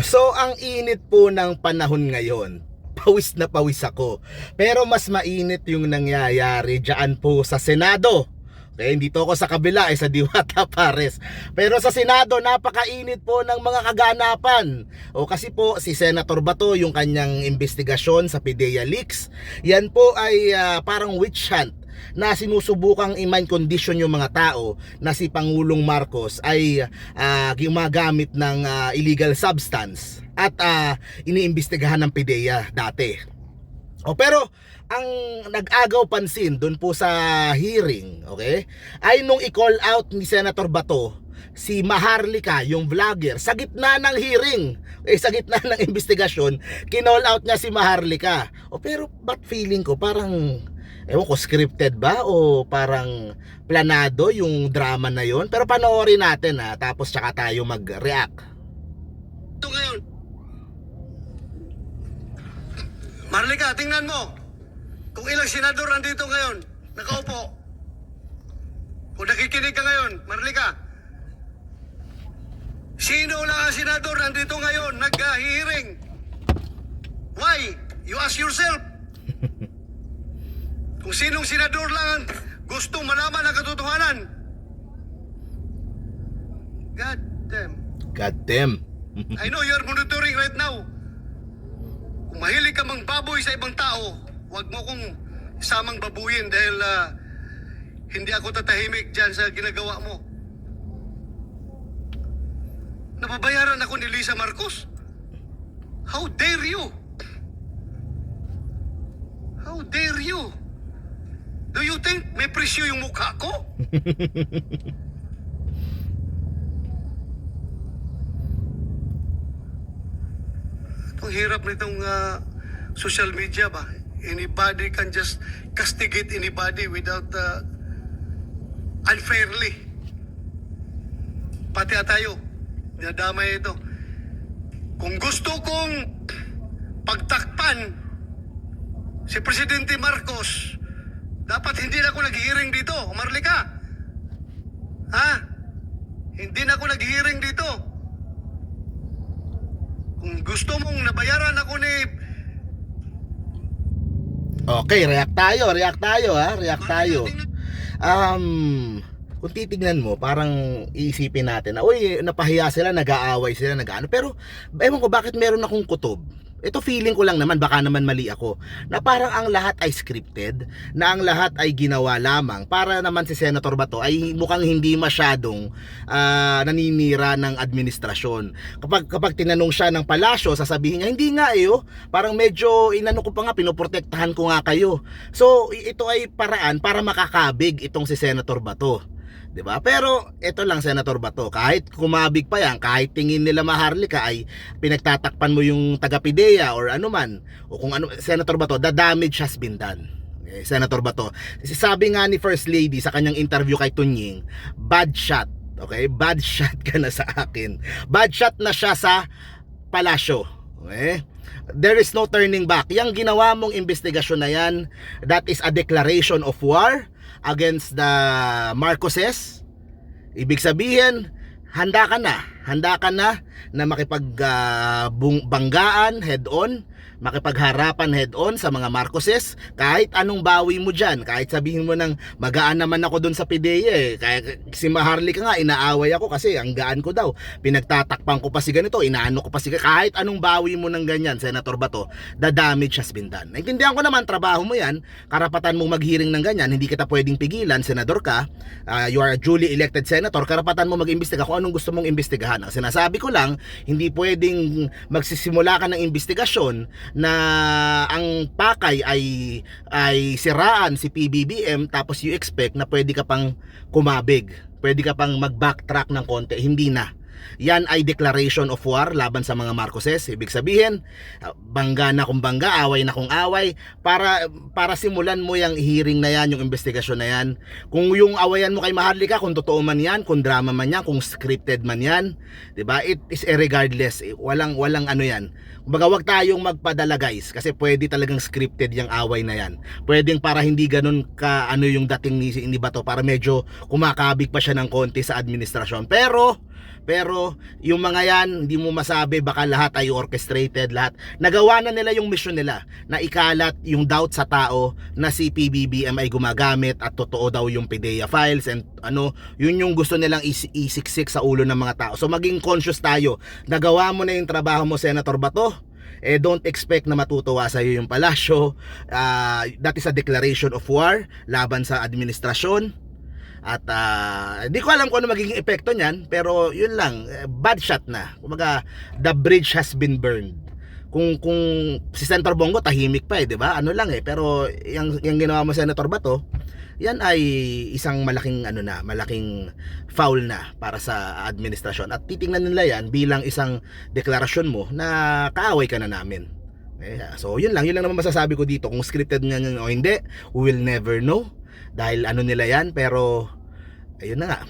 So ang init po ng panahon ngayon. Pawis na pawis ako. Pero mas mainit yung nangyayari diyan po sa Senado. Okay, dito ako sa kabila sa Diwata Pares. Pero sa Senado, napakainit po ng mga kaganapan. Kasi po si Senator Bato, yung kanyang investigasyon sa PDEA leaks, yan po ay parang witch hunt na sinusubukang i-mind condition yung mga tao na si Pangulong Marcos ay gumagamit ng illegal substance at iniimbestigahan ng PDEA dati. Pero ang nag-agaw pansin doon po sa hearing, okay, ay nung i-call out ni Senator Bato si Maharlika, yung vlogger, sa gitna ng hearing, sa gitna ng investigasyon, kinall out niya si Maharlika. Pero ba't feeling ko parang, ewan ko, scripted ba o parang planado yung drama na yon? Pero panoorin natin tapos tsaka tayo mag-react. Ito ngayon, Maharlika, tingnan mo kung ilang senador nandito ngayon nakaupo. Kung nakikinig ka ngayon, Maharlika, sino lang ang senador nandito ngayon nag-hearing? Why? You ask yourself. Kung sinong senador lang ang gustong malaman ang katotohanan. God damn. God damn. I know you're monitoring right now. Kung mahilig ka mang baboy sa ibang tao, huwag mo kong samang babuyin dahil hindi ako tatahimik dyan sa ginagawa mo. Nababayaran ako ni Lisa Marcos? How dare you? How dare you? Do you think may presyo yung mukha ko? Ang hirap nitong social media ba? Anybody can just castigate anybody without unfairly. Pati tayo, dinadamay ito. Kung gusto kong pagtakpan si Presidente Marcos, dapat hindi na ako nag-hearing dito, Maharlika. Ha? Hindi na ako nag-hearing dito. Kung gusto mong nabayaran ako ni... Okay, react tayo react tayo. Kung titignan mo, parang iisipin natin na, uy, napahiya sila, nag-aaway sila, nag-ano. Pero, ewan ko bakit meron akong kutob. Ito feeling ko lang naman, baka naman mali ako, na parang ang lahat ay scripted, na ang lahat ay ginawa lamang para naman si Senator Bato ay mukhang hindi masyadong naninira ng administrasyon. Kapag tinanong siya ng palasyo, sasabihin niya, hindi nga parang medyo inano ko pa nga, pinoprotektahan ko nga kayo. So ito ay paraan para makakabig itong si Senator Bato. Diba? Pero ito lang, Senator Bato, kahit kumabig pa yan, kahit tingin nila Maharlika ay pinagtatakpan mo yung taga-PDEA or ano man, o kung ano, Senator Bato, the damage has been done. Okay, Senator Bato, sabi nga ni First Lady sa kanyang interview kay Tunying, bad shot. Okay, bad shot ka na sa akin. Bad shot na siya sa palasyo. Okay? There is no turning back. Yang ginawa mong investigasyon na yan, that is a declaration of war against the Marcoses. Ibig sabihin, handa ka na makipagbanggaan head on, makipagharapan head on sa mga Marcoses, kahit anong bawi mo dyan, kahit sabihin mo ng magaan naman ako dun sa PDEA kaya si Maharlika nga inaaway ako kasi ang gaan ko daw, pinagtatakpan ko pa si ganito, inaano ko pa si kahit anong bawi mo ng ganyan, Senator Bato, the damage has been done. Naintindihan ko naman, trabaho mo yan, karapatan mong mag-hearing ng ganyan, hindi kita pwedeng pigilan, senador ka, you are a duly elected senator, karapatan mo mag-imbestiga kung anong gusto mong imbestigahan. Ang sinasabi ko lang, hindi pwedeng magsisimula ka ng investigasyon na ang pakay ay siraan si PBBM tapos you expect na pwede ka pang kumabig, pwede ka pang mag-backtrack ng konti. Hindi na. Yan ay declaration of war laban sa mga Marcoses. Ibig sabihin, bangga na kung bangga, away na kung away, para simulan mo yung hearing na yan, yung investigasyon na yan. Kung yung awayan mo kay Maharlika, kung totoo man yan, kung drama man yan, kung scripted man yan, diba? It is irregardless. Walang ano yan. Kumbaga, wag tayong magpadala guys, kasi pwede talagang scripted yung away na yan. Pwedeng para hindi ganun ka ano yung dating ni Bato, para medyo kumakabig pa siya ng konti sa administrasyon. Pero Pero yung mga yan, hindi mo masabi, baka lahat ay orchestrated, lahat. Nagawa na nila yung mission nila na ikalat yung doubt sa tao na si PBBM ay gumagamit at totoo daw yung PDEA files and yun yung gusto nilang isiksik sa ulo ng mga tao. So maging conscious tayo. Nagawa mo na yung trabaho mo, Senator Bato. Don't expect na matutuwa sa iyo yung palasyo. That is a declaration of war laban sa administrasyon. At di ko alam kung ano magiging epekto niyan, pero yun lang, bad shot na. Kumaga, the bridge has been burned. Kung si Senator Bongo tahimik pa di ba? Ano lang pero yung ginawa mo, Senator Bato, yan ay isang malaking malaking foul na para sa administrasyon. At titingnan nila yan bilang isang deklarasyon mo na kaaway ka na namin. So yun lang naman masasabi ko dito. Kung scripted nga o hindi, we will never know. Dahil nila yan, pero ayun na nga,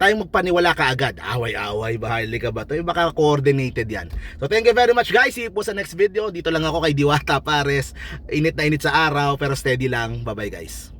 tayong magpaniwala ka agad. Away-away, bahali ka ba ito? Baka coordinated yan. So thank you very much guys. See you po sa next video. Dito lang ako kay Diwata Pares. Init na init sa araw, pero steady lang. Bye bye guys.